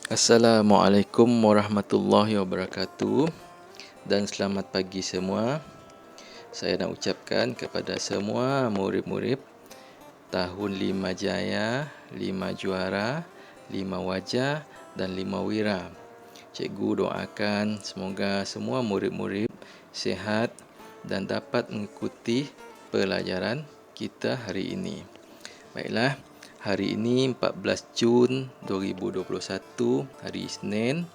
Assalamualaikum warahmatullahi wabarakatuh dan selamat pagi semua. Saya nak ucapkan kepada semua murid-murid tahun 5 Jaya, 5 Juara, 5 Wajah dan 5 Wira. Cikgu doakan semoga semua murid-murid sihat dan dapat mengikuti pelajaran kita hari ini. Baiklah, hari ini 14 Jun 2021, hari Isnin,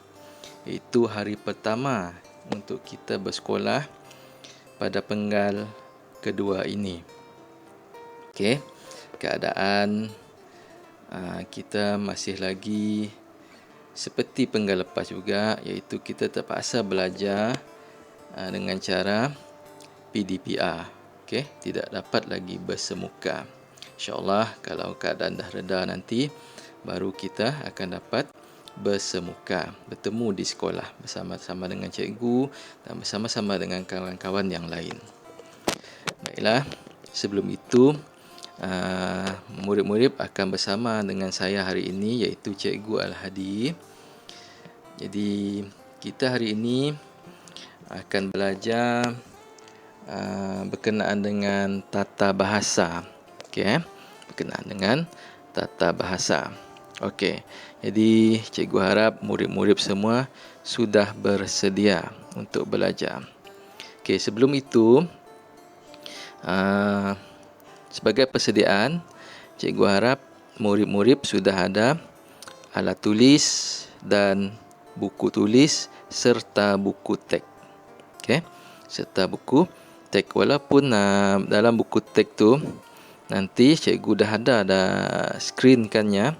iaitu hari pertama untuk kita bersekolah pada penggal kedua ini. Okey, keadaan kita masih lagi seperti penggal lepas juga, iaitu kita terpaksa belajar dengan cara PDPR. Okey, tidak dapat lagi bersemuka. InsyaAllah kalau keadaan dah reda nanti, baru kita akan dapat bersemuka, bertemu di sekolah bersama-sama dengan cikgu dan bersama-sama dengan kawan-kawan yang lain. Baiklah, sebelum itu, murid-murid akan bersama dengan saya hari ini, iaitu Cikgu Al-Hadi. Jadi, kita hari ini akan belajar berkenaan dengan tata bahasa. Okey, berkenaan dengan tata bahasa. Okey, jadi cikgu harap murid-murid semua sudah bersedia untuk belajar. Okey, sebelum itu, sebagai persediaan, cikgu harap murid-murid sudah ada alat tulis dan buku tulis serta buku teks. Okey, serta buku teks. Walaupun dalam buku teks tu nanti cikgu dah screenkannya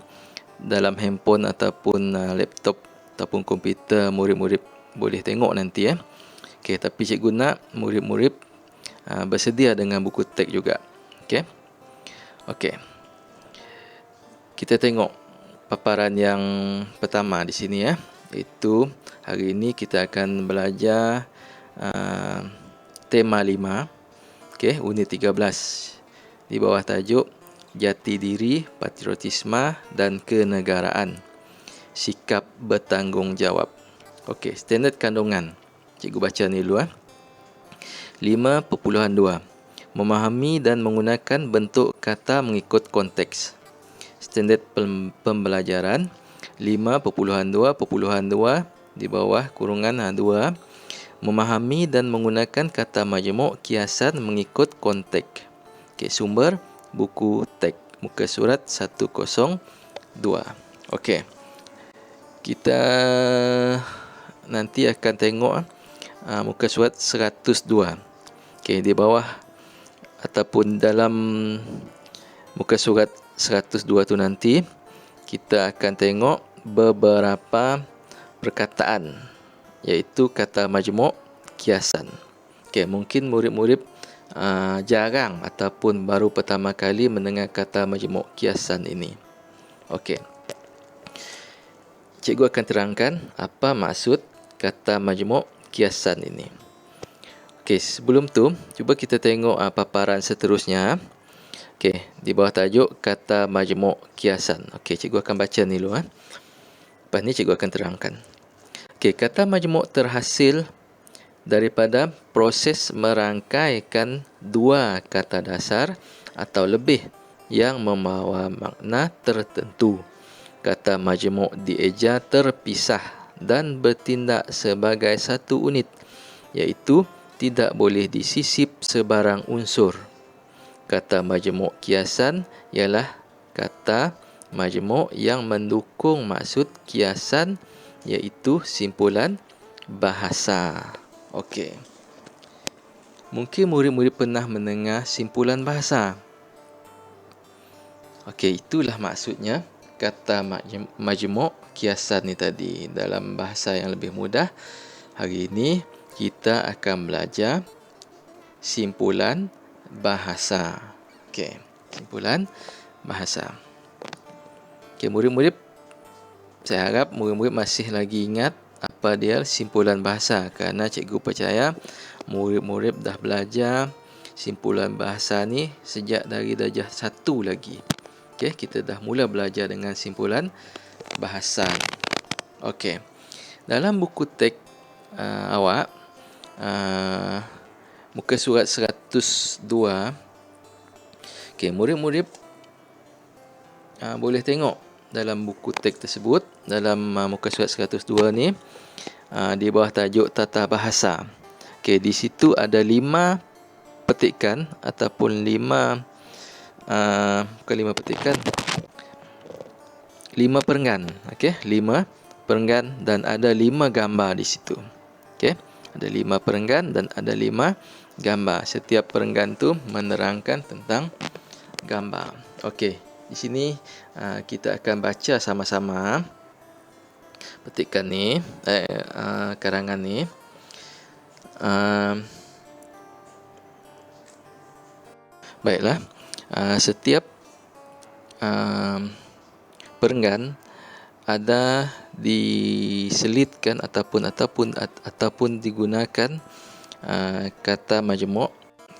dalam handphone ataupun laptop ataupun komputer, murid-murid boleh tengok nanti. Okey, tapi cikgu nak murid-murid bersedia dengan buku teks juga. Okey. Okey. Kita tengok paparan yang pertama di sini iaitu hari ini kita akan belajar tema 5. Okey, unit 13. Di bawah tajuk Jati Diri, Patriotisme dan Kenegaraan. Sikap bertanggungjawab. Okey, standard kandungan. Cikgu baca ni dulu. 5.2. Memahami dan menggunakan bentuk kata mengikut konteks. Standard pembelajaran 5.2.2 di bawah kurungan 2. Memahami dan menggunakan kata majmuk kiasan mengikut konteks. Okey, sumber buku teks, muka surat 102. Okey, kita nanti akan tengok muka surat 102. Okey, di bawah ataupun dalam muka surat 102 tu nanti kita akan tengok beberapa perkataan, iaitu kata majmuk kiasan. Okey, mungkin murid-murid jarang ataupun baru pertama kali mendengar kata majmuk kiasan ini. Okey, cikgu akan terangkan apa maksud kata majmuk kiasan ini. Okey, sebelum tu cuba kita tengok paparan seterusnya. Okey, di bawah tajuk kata majmuk kiasan. Okey, cikgu akan baca ni dulu. Lepas ni cikgu akan terangkan. Okey, kata majmuk terhasil daripada proses merangkaikan dua kata dasar atau lebih yang membawa makna tertentu. Kata majmuk dieja terpisah dan bertindak sebagai satu unit, iaitu tidak boleh disisip sebarang unsur. Kata majmuk kiasan ialah kata majmuk yang mendukung maksud kiasan, iaitu simpulan bahasa. Okey. Mungkin murid-murid pernah mendengar simpulan bahasa. Okey, itulah maksudnya kata majmuk kiasan ni tadi. Dalam bahasa yang lebih mudah, hari ini kita akan belajar simpulan bahasa. Okey, simpulan bahasa. Okey, murid-murid, saya harap murid-murid masih lagi ingat apa dia simpulan bahasa, kerana cikgu percaya murid-murid dah belajar simpulan bahasa ni sejak dari darjah 1 lagi. Okey, kita dah mula belajar dengan simpulan bahasa. Okey. Dalam buku teks awak, muka surat 102, okey, murid-murid boleh tengok dalam buku teks tersebut, dalam muka surat 102 ni, di bawah tajuk tata bahasa. Okey, di situ ada 5 petikan ataupun 5 bukan 5 petikan, 5 perenggan. Okey, 5 perenggan dan ada 5 gambar di situ. Okey, ada 5 perenggan dan ada 5 gambar. Setiap perenggan tu menerangkan tentang gambar. Okey, di sini kita akan baca sama-sama petikan ni, karangan ni. Baiklah, setiap perenggan ada diselitkan ataupun digunakan kata majmuk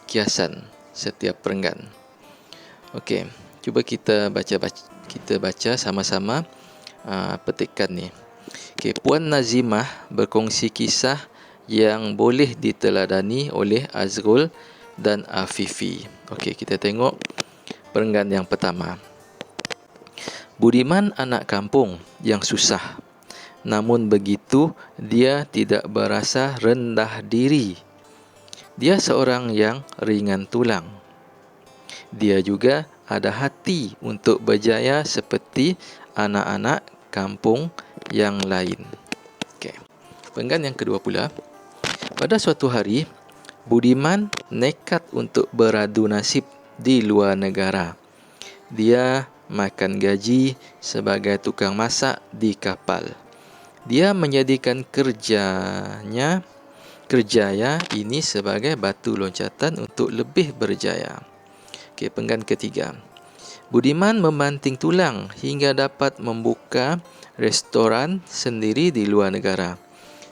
kiasan setiap perenggan. Okey, cuba kita baca sama-sama petikan ni. Okey, Puan Nazimah berkongsi kisah yang boleh diteladani oleh Azrul dan Afifi. Okey, kita tengok perenggan yang pertama. Budiman anak kampung yang susah. Namun begitu, dia tidak berasa rendah diri. Dia seorang yang ringan tulang. Dia juga ada hati untuk berjaya seperti anak-anak kampung yang lain. Okey. Perenggan yang kedua pula. Pada suatu hari, Budiman nekat untuk beradu nasib di luar negara. Dia makan gaji sebagai tukang masak di kapal. Dia menjadikan kerjanya ini sebagai batu loncatan untuk lebih berjaya. Okey, perenggan ketiga. Budiman membanting tulang hingga dapat membuka restoran sendiri di luar negara.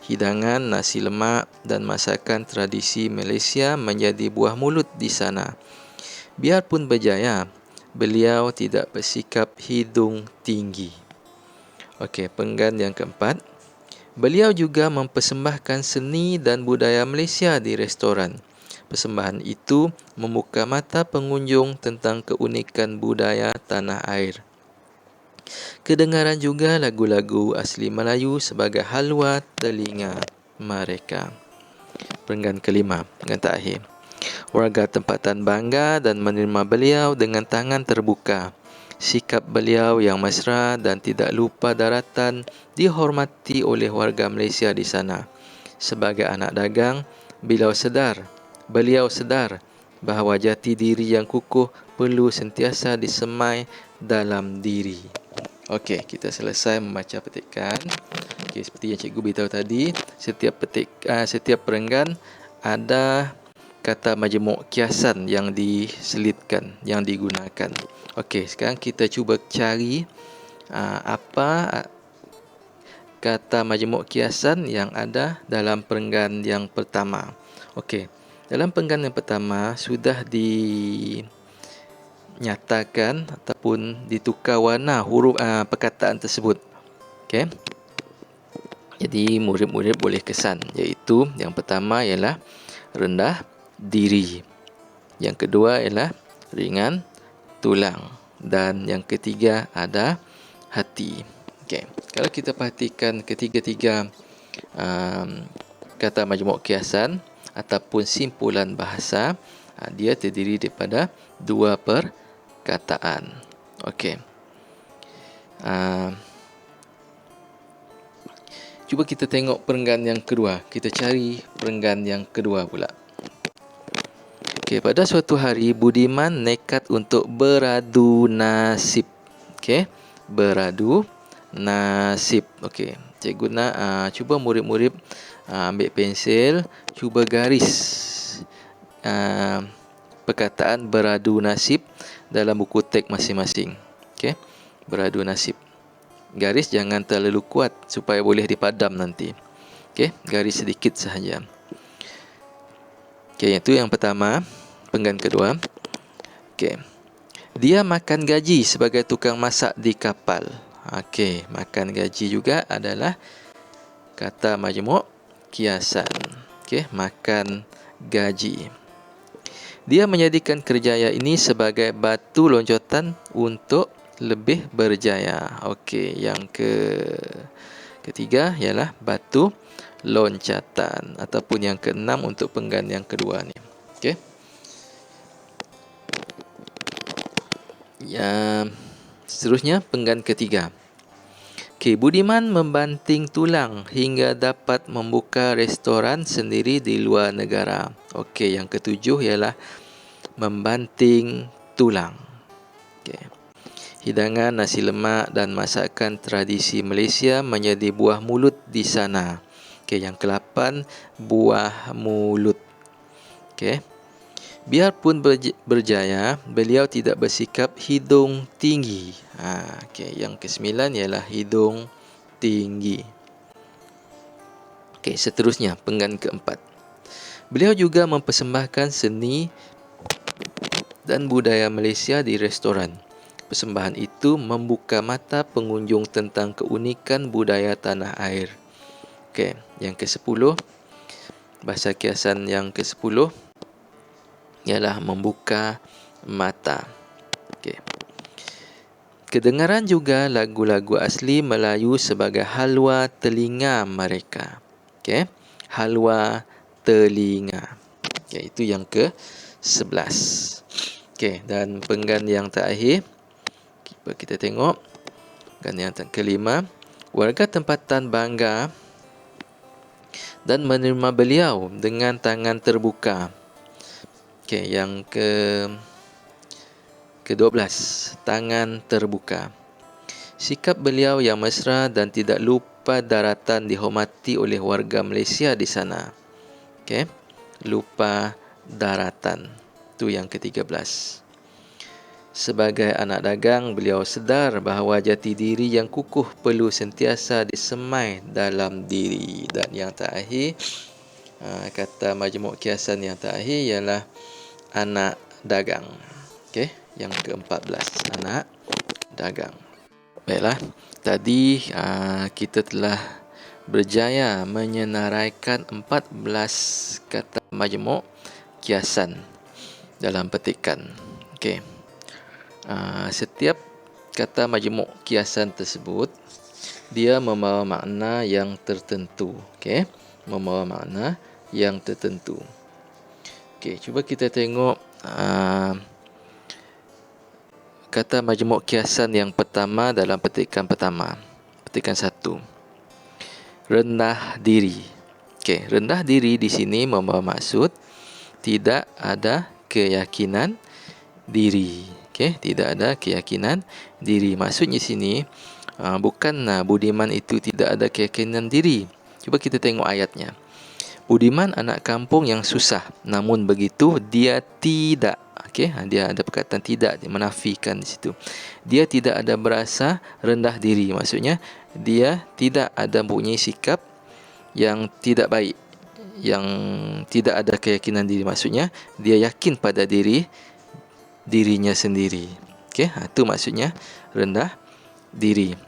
Hidangan nasi lemak dan masakan tradisi Malaysia menjadi buah mulut di sana. Biarpun berjaya, beliau tidak bersikap hidung tinggi. Okey, perenggan yang keempat. Beliau juga mempersembahkan seni dan budaya Malaysia di restoran. Persembahan itu membuka mata pengunjung tentang keunikan budaya tanah air. Kedengaran juga lagu-lagu asli Melayu sebagai halwa telinga mereka. Perenggan kelima, perenggan terakhir. Warga tempatan bangga dan menerima beliau dengan tangan terbuka. Sikap beliau yang mesra dan tidak lupa daratan dihormati oleh warga Malaysia di sana. Sebagai anak dagang, beliau sedar bahawa jati diri yang kukuh perlu sentiasa disemai dalam diri. Okey, kita selesai membaca petikan. Okey, seperti yang cikgu beritahu tadi, setiap perenggan ada kata majmuk kiasan yang diselitkan, yang digunakan. Okey, sekarang kita cuba cari apa kata majmuk kiasan yang ada dalam perenggan yang pertama. Okey, dalam perenggan yang pertama sudah dinyatakan ataupun ditukar warna huruf perkataan tersebut. Okey. Jadi murid-murid boleh kesan, iaitu yang pertama ialah rendah diri. Yang kedua ialah ringan tulang dan yang ketiga ada hati. Okey. Kalau kita perhatikan ketiga-tiga kata majmuk kiasan ataupun simpulan bahasa, dia terdiri daripada 2 perkataan. Okey. Cuba kita tengok perenggan yang kedua. Kita cari perenggan yang kedua pula. Okey, pada suatu hari Budiman nekat untuk beradu nasib. Okey, beradu nasib. Okey, cikgu nak cuba murid-murid ambil pensil, cuba garis perkataan beradu nasib dalam buku teks masing-masing. Okey, beradu nasib. Garis jangan terlalu kuat supaya boleh dipadam nanti. Okey, garis sedikit sahaja. Okey, itu yang pertama, perenggan kedua. Okey. Dia makan gaji sebagai tukang masak di kapal. Okey, makan gaji juga adalah kata majmuk kiasan. Okey, makan gaji. Dia menjadikan kerjaya ini sebagai batu loncatan untuk lebih berjaya. Okey, yang ketiga ialah batu loncatan ataupun yang keenam untuk penggan yang kedua ni. Okey. Yang seterusnya penggan ketiga. Okey, Budiman membanting tulang hingga dapat membuka restoran sendiri di luar negara. Okey, yang ketujuh ialah membanting tulang. Okey. Hidangan nasi lemak dan masakan tradisi Malaysia menjadi buah mulut di sana. Okey, yang ke-8 buah mulut. Okey. Biarpun berjaya, beliau tidak bersikap hidung tinggi. Okey, yang ke-9 ialah hidung tinggi. Okey, seterusnya penggan ke-4. Beliau juga mempersembahkan seni dan budaya Malaysia di restoran. Persembahan itu membuka mata pengunjung tentang keunikan budaya tanah air. Okey, yang ke-10, bahasa kiasan yang ke-10 ialah membuka mata. Okey. Kedengaran juga lagu-lagu asli Melayu sebagai halwa telinga mereka. Okey, halwa telinga. Okey, itu yang ke-11. Okey, dan penggan yang terakhir kita tengok penggan yang ke-5. Warga tempatan bangga dan menerima beliau dengan tangan terbuka. Okey, yang ke-12, tangan terbuka. Sikap beliau yang mesra dan tidak lupa daratan dihormati oleh warga Malaysia di sana. Okey, lupa daratan. Itu yang ke-13. Sebagai anak dagang, beliau sedar bahawa jati diri yang kukuh perlu sentiasa disemai dalam diri. Dan yang terakhir, kata majmuk kiasan yang terakhir ialah anak dagang. Okey, yang ke-14, anak dagang. Baiklah, tadi kita telah berjaya menyenaraikan 14 kata majmuk kiasan dalam petikan. Okey. Setiap kata majmuk kiasan tersebut dia membawa makna yang tertentu. Okey, membawa makna yang tertentu. Okey, cuba kita tengok kata majmuk kiasan yang pertama dalam petikan pertama. Petikan 1. Rendah diri. Okey, rendah diri di sini membawa maksud tidak ada keyakinan diri. Okey, tidak ada keyakinan diri. Maksudnya sini bukan Budiman itu tidak ada keyakinan diri. Cuba kita tengok ayatnya. Budiman anak kampung yang susah, namun begitu dia tidak. Okey, dia ada perkataan tidak, dia menafikan di situ. Dia tidak ada berasa rendah diri. Maksudnya dia tidak ada mempunyai sikap yang tidak baik, yang tidak ada keyakinan diri. Maksudnya dia yakin pada dirinya sendiri. Okey, itu maksudnya rendah diri.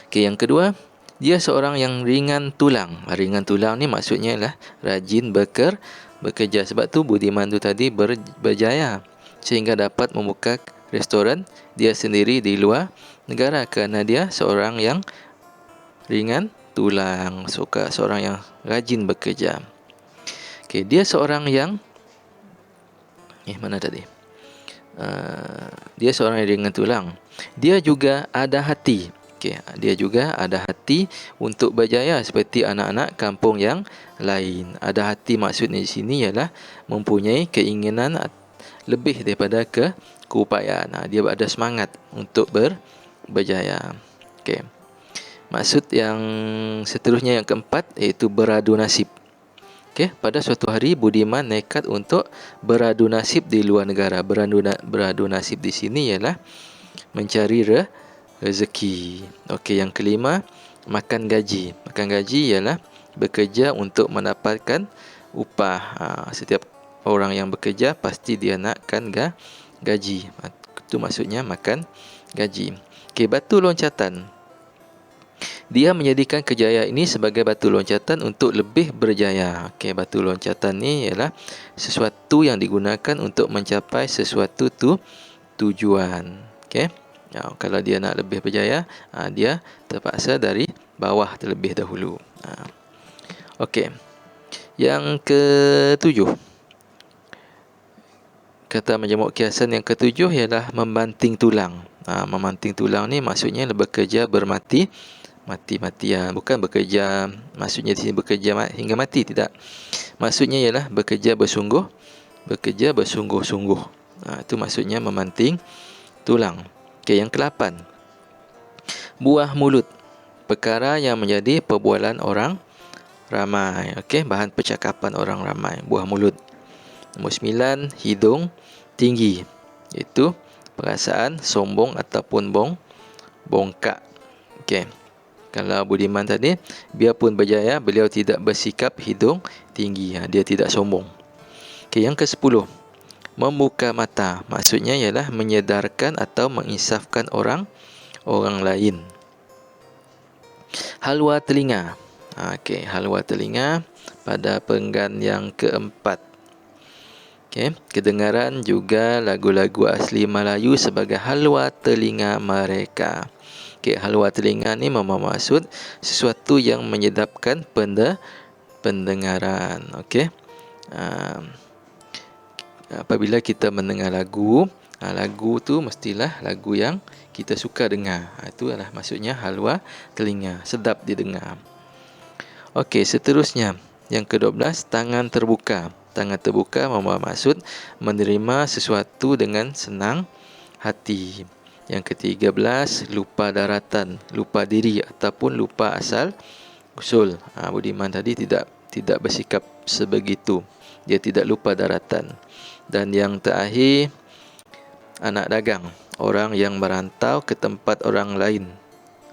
Okey, yang kedua, dia seorang yang ringan tulang. Ringan tulang ni maksudnya lah rajin bekerja. Sebab tu Budiman tu tadi berjaya sehingga dapat membuka restoran dia sendiri di luar negara kerana dia seorang yang ringan tulang, seorang yang rajin bekerja. Okey, dia seorang yang mana tadi? Dia seorang yang ringan tulang. Dia juga ada hati. Okey, dia juga ada hati untuk berjaya seperti anak-anak kampung yang lain. Ada hati maksudnya di sini ialah mempunyai keinginan lebih daripada keupayaan. Dia ada semangat untuk berjaya. Okey. Maksud yang seterusnya yang keempat iaitu beradu nasib. Okey, pada suatu hari Budiman nekat untuk beradu nasib di luar negara. Beradu nasib di sini ialah mencari rezeki. Okey, yang kelima, makan gaji. Makan gaji ialah bekerja untuk mendapatkan upah. Setiap orang yang bekerja pasti dia nakkan gaji. Itu maksudnya makan gaji. Okey, batu loncatan. Dia menjadikan kejayaan ini sebagai batu loncatan untuk lebih berjaya. Okey, batu loncatan ni ialah sesuatu yang digunakan untuk mencapai sesuatu tujuan. Okey. Kalau dia nak lebih berjaya, dia terpaksa dari bawah terlebih dahulu. Okey. Yang ketujuh. Kata majmuk kiasan yang ketujuh ialah membanting tulang. Membanting tulang ni maksudnya bekerja mati-matian. Bukan bekerja, maksudnya di sini bekerja hingga mati, tidak. Maksudnya ialah bekerja bersungguh-sungguh. Itu maksudnya memanting tulang. Okey, yang ke-8. Buah mulut. Perkara yang menjadi perbualan orang ramai. Okey, bahan percakapan orang ramai. Buah mulut. Nombor 9, hidung tinggi. Itu perasaan sombong ataupun bongkak. Okey. Kalau Budiman tadi, biarpun berjaya, beliau tidak bersikap hidung tinggi. Dia tidak sombong. Okey, yang ke-10. Membuka mata. Maksudnya ialah menyedarkan atau menginsafkan orang lain. Halwa telinga. Okey, halwa telinga pada penggan yang ke-4. Okey, kedengaran juga lagu-lagu asli Melayu sebagai halwa telinga mereka. Okey, halwa telinga ni bermaksud sesuatu yang menyedapkan pendengaran. Okey. Apabila kita mendengar lagu, lagu tu mestilah lagu yang kita suka dengar. Itu adalah maksudnya halwa telinga, sedap didengar. Okey, seterusnya yang ke-12, tangan terbuka. Tangan terbuka bermaksud menerima sesuatu dengan senang hati. Yang ke-13, lupa daratan, lupa diri ataupun lupa asal usul. Budiman tadi tidak bersikap sebegitu. Dia tidak lupa daratan. Dan yang terakhir, anak dagang, orang yang merantau ke tempat orang lain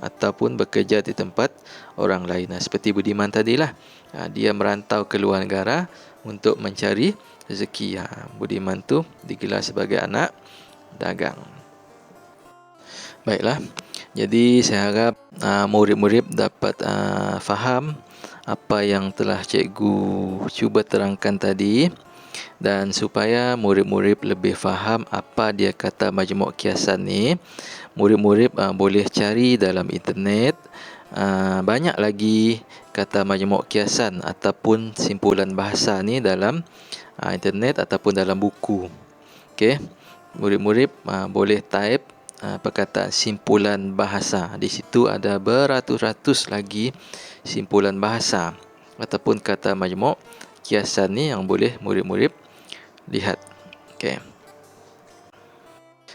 ataupun bekerja di tempat orang lain. Seperti Budiman tadilah. Dia merantau ke luar negara untuk mencari rezeki. Budiman tu digelar sebagai anak dagang. Baiklah, jadi saya harap murid-murid dapat faham apa yang telah cikgu cuba terangkan tadi, dan supaya murid-murid lebih faham apa dia kata majmuk kiasan ni, murid-murid boleh cari dalam internet. Banyak lagi kata majmuk kiasan ataupun simpulan bahasa ni dalam internet ataupun dalam buku. Okey, murid-murid boleh type perkataan simpulan bahasa. Di situ ada beratus-ratus lagi simpulan bahasa ataupun kata majmuk kiasan ni yang boleh murid-murid lihat. Okey.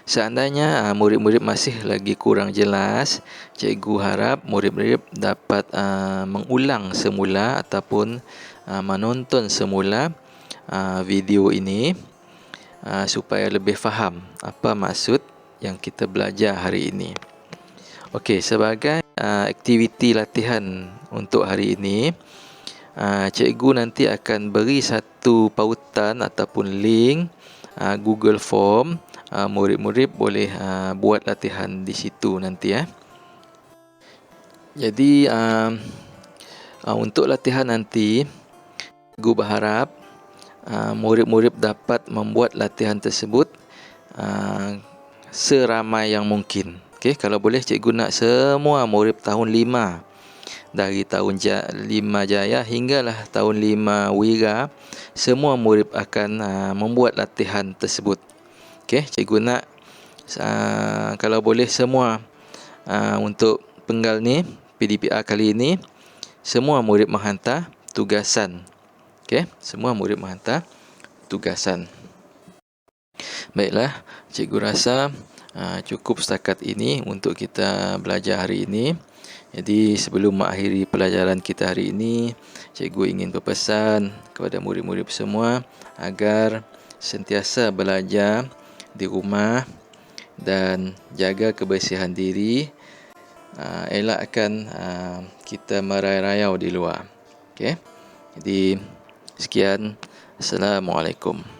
Seandainya murid-murid masih lagi kurang jelas, cikgu harap murid-murid dapat mengulang semula ataupun menonton semula video ini supaya lebih faham apa maksud yang kita belajar hari ini. Okey, sebagai aktiviti latihan untuk hari ini, cikgu nanti akan beri satu pautan ataupun link Google Form. Murid-murid boleh buat latihan di situ nanti. Jadi untuk latihan nanti, cikgu berharap murid-murid dapat membuat latihan tersebut seramai yang mungkin. Okey, kalau boleh cikgu nak semua murid tahun 5, dari tahun 5 Jaya hinggalah tahun 5 Wira, semua murid akan membuat latihan tersebut. Okey, cikgu nak kalau boleh semua untuk penggal ni, PDPR kali ini, semua murid menghantar tugasan. Okey, semua murid menghantar tugasan. Baiklah, cikgu rasa cukup setakat ini untuk kita belajar hari ini. Jadi sebelum mengakhiri pelajaran kita hari ini, cikgu ingin berpesan kepada murid-murid semua agar sentiasa belajar di rumah dan jaga kebersihan diri, elakkan kita merayau-rayau di luar. Okey. Jadi sekian, Assalamualaikum.